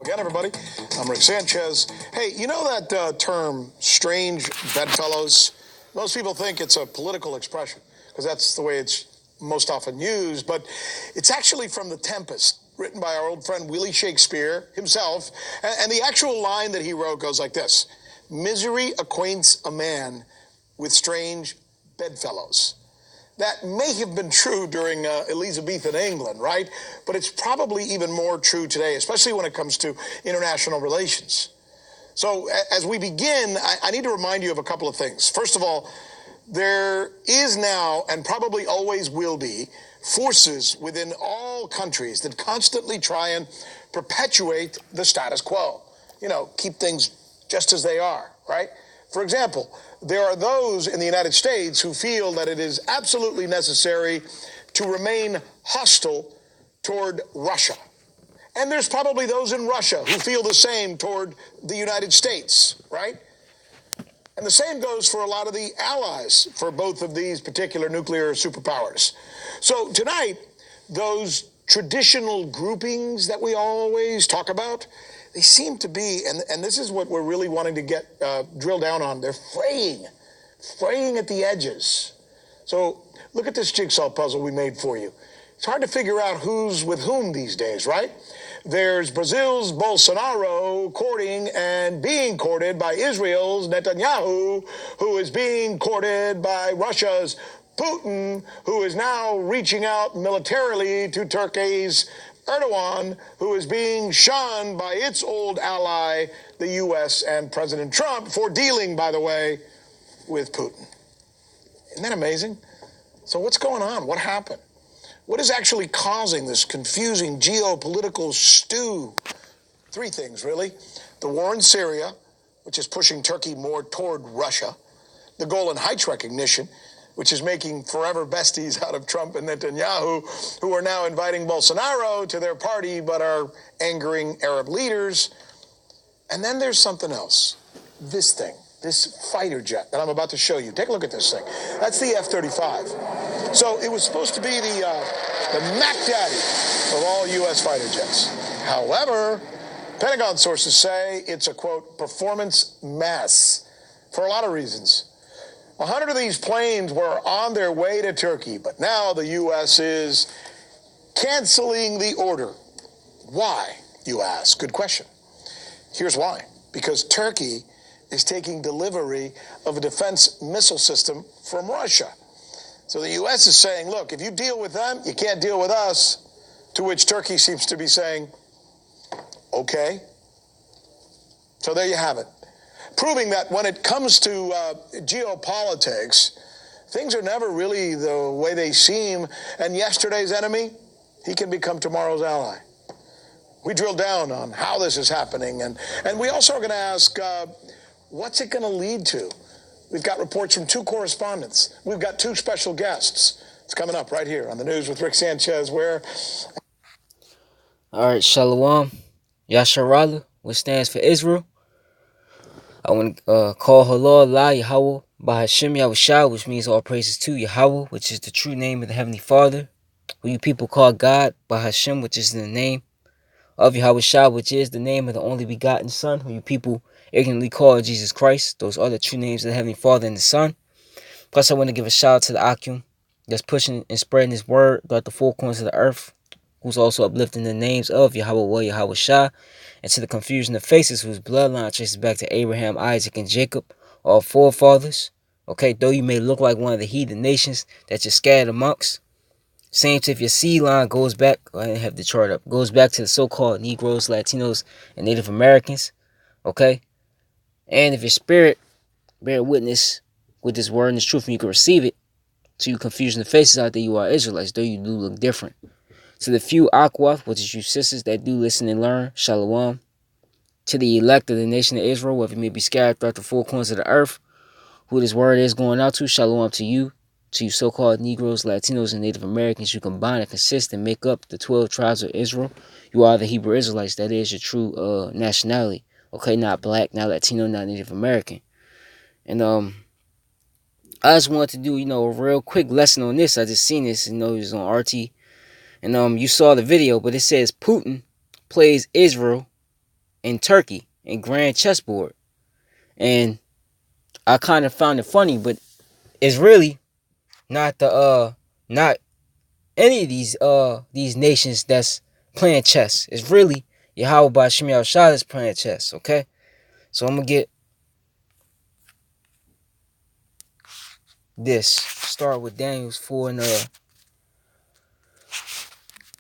Again, everybody, I'm Rick Sanchez. Hey, you know that term, strange bedfellows? Most people think it's a political expression because that's the way it's most often used, but it's actually from The Tempest, written by our old friend Willie Shakespeare himself. And the actual line that he wrote goes like this: Misery acquaints a man with strange bedfellows. That may have been true during Elizabethan England, right? But it's probably even more true today, especially when it comes to international relations. So as we begin, I need to remind you of a couple of things. First of all, there is now, and probably always will be, forces within all countries that constantly try and perpetuate the status quo. You know, keep things just as they are, right? For example, there are those in the United States who feel that it is absolutely necessary to remain hostile toward Russia. And there's probably those in Russia who feel the same toward the United States, right? And the same goes for a lot of the allies for both of these particular nuclear superpowers. So tonight, those traditional groupings that we always talk about, they seem to be, and this is what we're really wanting to get drilled down on, they're fraying at the edges. So look at this jigsaw puzzle we made for you. It's hard to figure out who's with whom these days, right? There's Brazil's Bolsonaro courting and being courted by Israel's Netanyahu, who is being courted by Russia's Putin, who is now reaching out militarily to Turkey's Erdogan, who is being shunned by its old ally, the U.S. and President Trump, for dealing, by the way, with Putin. Isn't that amazing? So what's going on? What happened? What is actually causing this confusing geopolitical stew? Three things, really. The war in Syria, which is pushing Turkey more toward Russia. The Golan Heights recognition, which is making forever besties out of Trump and Netanyahu, who are now inviting Bolsonaro to their party but are angering Arab leaders. And then there's something else. This thing, this fighter jet that I'm about to show you. Take a look at this thing. That's the F-35. So it was supposed to be the Mac Daddy of all U.S. fighter jets. However, Pentagon sources say it's a, quote, performance mess for a lot of reasons. 100 of these planes were on their way to Turkey, but now the U.S. is canceling the order. Why, you ask? Good question. Here's why. Because Turkey is taking delivery of a defense missile system from Russia. So the U.S. is saying, look, if you deal with them, you can't deal with us. To which Turkey seems to be saying, okay. So there you have it. Proving that when it comes to geopolitics, things are never really the way they seem. And yesterday's enemy, he can become tomorrow's ally. We drill down on how this is happening. And we also are going to ask, what's it going to lead to? We've got reports from two correspondents. We've got two special guests. It's coming up right here on the News with Rick Sanchez, where... All right, Shalom, Yasharala, which stands for Israel. I want to call Halal La Yahweh Bahashim Yahushua, which means all praises to Yahweh, which is the true name of the Heavenly Father, who you people call God, Bahashim, which is the name of Yahushua, which is the name of the only begotten Son, who you people ignorantly call Jesus Christ. Those are the true names of the Heavenly Father and the Son. Plus, I want to give a shout out to the Akim that's pushing and spreading his word throughout the four corners of the earth, who's also uplifting the names of Yahweh, Yahweh Shah, and to the confusion of faces whose bloodline traces back to Abraham, Isaac, and Jacob, all forefathers. Okay, though you may look like one of the heathen nations that you're scattered amongst, same if your seed line goes back, I didn't have the chart up, goes back to the so-called Negroes, Latinos, and Native Americans. Okay, and if your spirit bear witness with this word and this truth, and you can receive it, to you confusion of faces out there, you are Israelites, though you do look different. To the few Aquath, which is you sisters that do listen and learn, Shalom. To the elect of the nation of Israel, whether it may be scattered throughout the four corners of the earth, who this word is going out to, Shalom to you so-called Negroes, Latinos, and Native Americans. You combine and consist and make up the 12 tribes of Israel. You are the Hebrew Israelites. That is your true nationality. Okay, not black, not Latino, not Native American. And I just wanted to do, a real quick lesson on this. I just seen this, it was on RT. And you saw the video, but it says Putin plays Israel in Turkey in grand chessboard. And I kind of found it funny, but it's really not not any of these nations that's playing chess. It's really Yahweh by Shemiel Shah that's playing chess. Okay, so I'm gonna get this. Start with Daniel's 4 and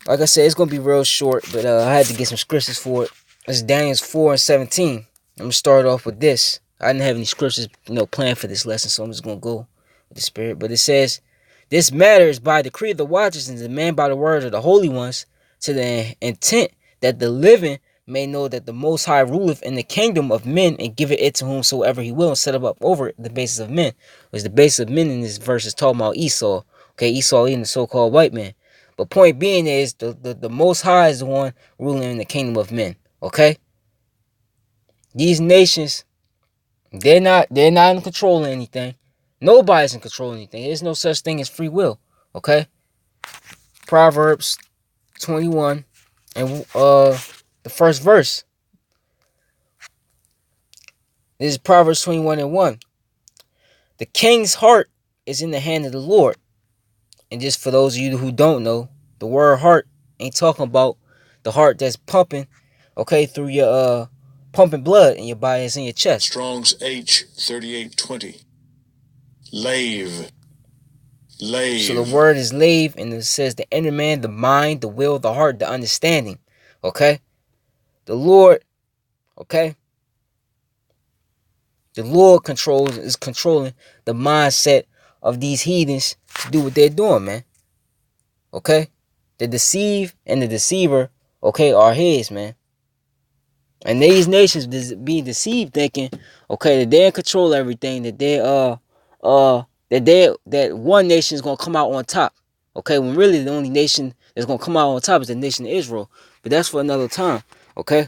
like I said, it's gonna be real short, but I had to get some scriptures for it. It's Daniel's 4 and 17. I'm gonna start off with this. I didn't have any scriptures, planned for this lesson, so I'm just gonna go with the spirit. But it says, "This matter is by decree of the watchers and demand by the word of the holy ones, to the intent that the living may know that the Most High ruleth in the kingdom of men and giveth it to whomsoever he will, and set up over it the basis of men." Which the basis of men in this verse is talking about Esau. Okay, Esau being the so-called white man. But point being is the Most High is the one ruling in the kingdom of men. Okay, these nations, they're not in control of anything. Nobody's in control of anything. There's no such thing as free will. Okay, Proverbs 21 and the first verse. This is Proverbs 21 and 1. The king's heart is in the hand of the Lord. And just for those of you who don't know, the word heart ain't talking about the heart that's pumping, okay, through your pumping blood in your body, it's in your chest. Strong's H 3820. Lave. So the word is lave, and it says the inner man, the mind, the will, the heart, the understanding. Okay? The Lord, okay? The Lord is controlling the mindset of these heathens to do what they're doing, man. Okay? The deceive and the deceiver, okay, are his, man. And these nations being deceived, thinking, okay, that they're in control of everything, that that one nation is gonna come out on top. Okay, when really the only nation that's gonna come out on top is the nation of Israel. But that's for another time. Okay?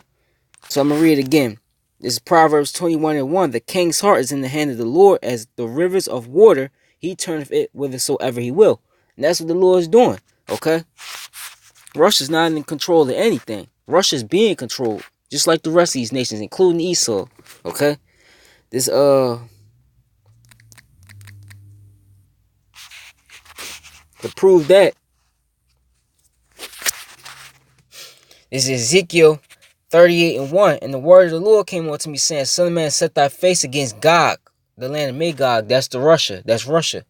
So I'm gonna read it again. This is Proverbs 21 and 1. The king's heart is in the hand of the Lord, as the rivers of water, he turneth it whithersoever he will. And that's what the Lord is doing. Okay? Russia's not in control of anything. Russia's being controlled, just like the rest of these nations, including Esau. Okay? This to prove that, this is Ezekiel 38 and 1. And the word of the Lord came unto me, saying, Son of man, set thy face against Gog, the land of Magog. That's Russia. That's Russia.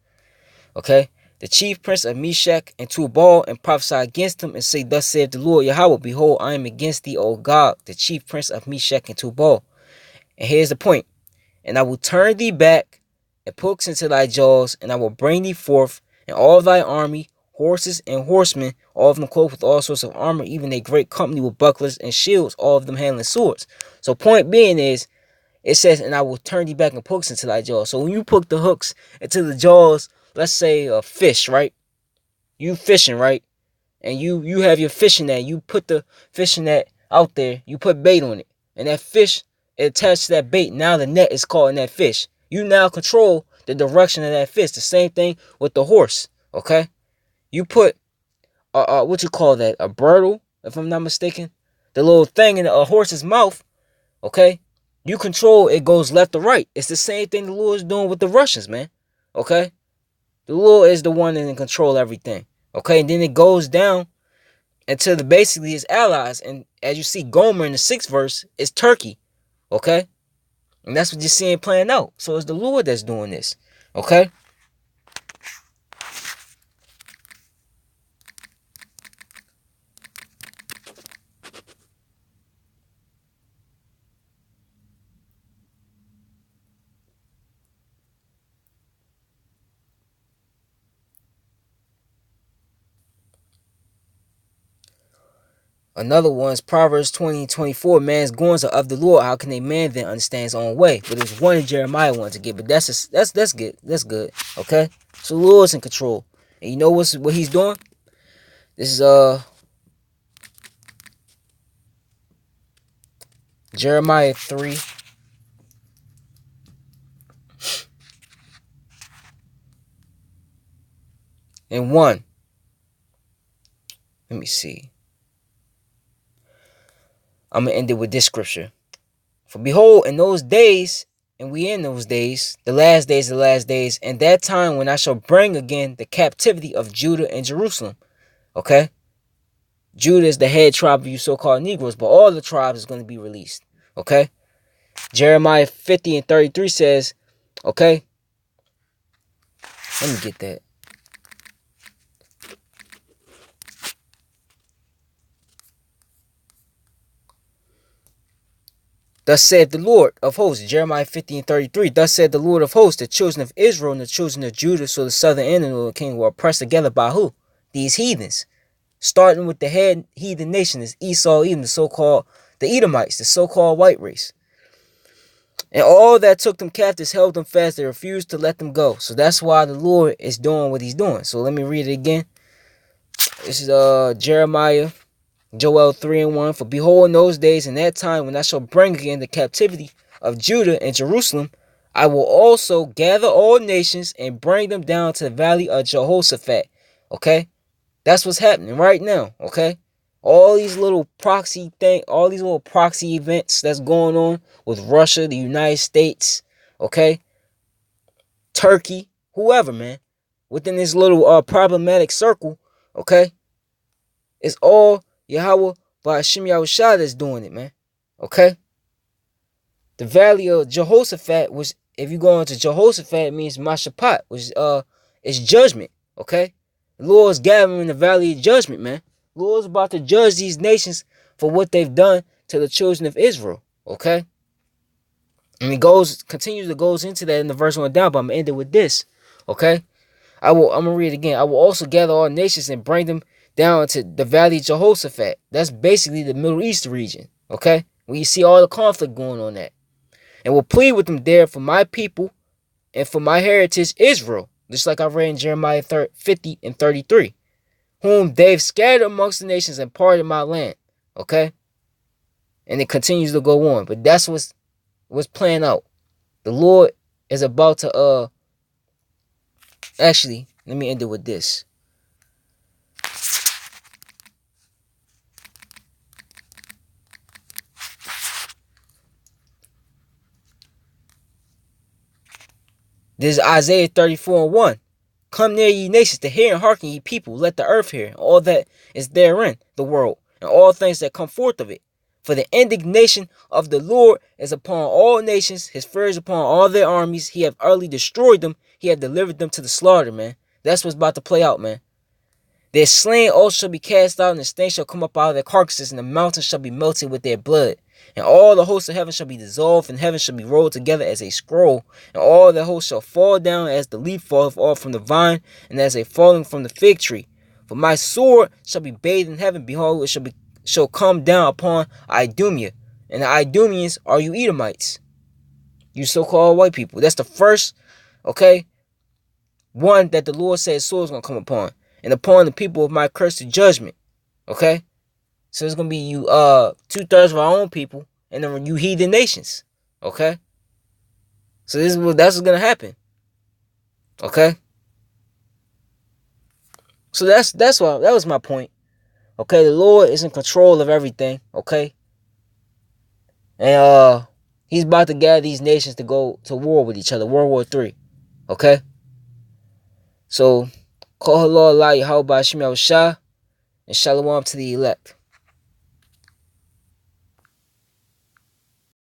Okay? The chief prince of Meshach and Tubal, and prophesy against him, and say, Thus saith the Lord Yahweh, Behold, I am against thee, O Gog, the chief prince of Meshach and Tubal. And here's the point. And I will turn thee back, and put hooks into thy jaws, and I will bring thee forth, and all thy army, horses and horsemen, all of them clothed with all sorts of armor, even a great company with bucklers and shields, all of them handling swords. So point being is, it says, and I will turn thee back and put hooks into thy jaws. So when you put the hooks into the jaws, let's say a fish, right? You fishing, right? And you have your fishing net. You put the fishing net out there. You put bait on it. And that fish, it attached to that bait. Now the net is caught in that fish. You now control the direction of that fish. The same thing with the horse. Okay? You put, what you call that? A bridle, if I'm not mistaken. The little thing in a horse's mouth. Okay? You control it goes left or right. It's the same thing the Lord is doing with the Russians, man. Okay? The Lord is the one that can control everything. Okay? And then it goes down until basically his allies. And as you see, Gomer in the 6th verse is Turkey. Okay? And that's what you're seeing playing out. So it's the Lord that's doing this. Okay? Another one is Proverbs 20:24. Man's goings are of the Lord. How can a man then understand his own way? But there's one in Jeremiah one to get. But that's good. That's good. Okay? So the Lord's in control. And you know what he's doing? This is Jeremiah 3 and 1. Let me see. I'm gonna end it with this scripture. For behold, in those days, and we in those days, the last days, and that time when I shall bring again the captivity of Judah and Jerusalem. Okay? Judah is the head tribe of you so-called Negroes, but all the tribes is going to be released. Okay? Jeremiah 50 and 33 says, okay? Let me get that. Thus said the Lord of hosts, Jeremiah 50 and 33. Thus said the Lord of hosts, the children of Israel and the children of Judah, so the southern end of the king were oppressed together by who? These heathens. Starting with the head heathen nation is Esau, Edom, the Edomites, the so-called white race. And all that took them captives held them fast. They refused to let them go. So that's why the Lord is doing what he's doing. So let me read it again. This is Jeremiah, Joel 3 and 1. For behold, in those days, in that time, when I shall bring again the captivity of Judah and Jerusalem, I will also gather all nations and bring them down to the valley of Jehoshaphat. Okay? That's what's happening right now. Okay? All these little proxy events that's going on with Russia, the United States, okay, Turkey, whoever, man, within this little problematic circle, okay, it's all Yahweh by Hashem Yahushua that's doing it, man. Okay? The valley of Jehoshaphat, which if you go into Jehoshaphat, it means Mashapat, which is judgment. Okay? The Lord's gathering in the valley of judgment, man. The Lord's about to judge these nations for what they've done to the children of Israel. Okay? And it continues to goes into that in the verse 1 down, but I'm gonna end it with this. Okay? I'm gonna read it again. I will also gather all nations and bring them down to the valley of Jehoshaphat. That's basically the Middle East region. Okay? Where you see all the conflict going on at. And will plead with them there for my people and for my heritage Israel. Just like I read in Jeremiah 50 and 33. Whom they've scattered amongst the nations and parted my land. Okay? And it continues to go on. But that's what's playing out. The Lord is about to actually, let me end it with this. This is Isaiah 34 and 1. Come near ye nations to hear and hearken ye people. Let the earth hear, and all that is therein, the world, and all things that come forth of it. For the indignation of the Lord is upon all nations, his fury is upon all their armies. He hath utterly destroyed them. He hath delivered them to the slaughter, man. That's what's about to play out, man. Their slain also shall be cast out, and the stain shall come up out of their carcasses, and the mountains shall be melted with their blood. And all the hosts of heaven shall be dissolved, and heaven shall be rolled together as a scroll, and all the hosts shall fall down as the leaf falleth off from the vine, and as a falling from the fig tree. For my sword shall be bathed in heaven, behold, it shall come down upon Idumea. And the Idumeans are you Edomites, you so-called white people. That's the first, okay, one that the Lord said his sword is going to come upon. And upon the people of my cursed judgment. Okay? So it's gonna be you 2/3 of our own people and then you heathen nations. Okay? So that's what's gonna happen. Okay? So that's why that was my point. Okay, the Lord is in control of everything, okay? And he's about to gather these nations to go to war with each other, World War III. Okay? So call her Lord Allah Yahweh by Hashem Yahushua, and shalom to the elect.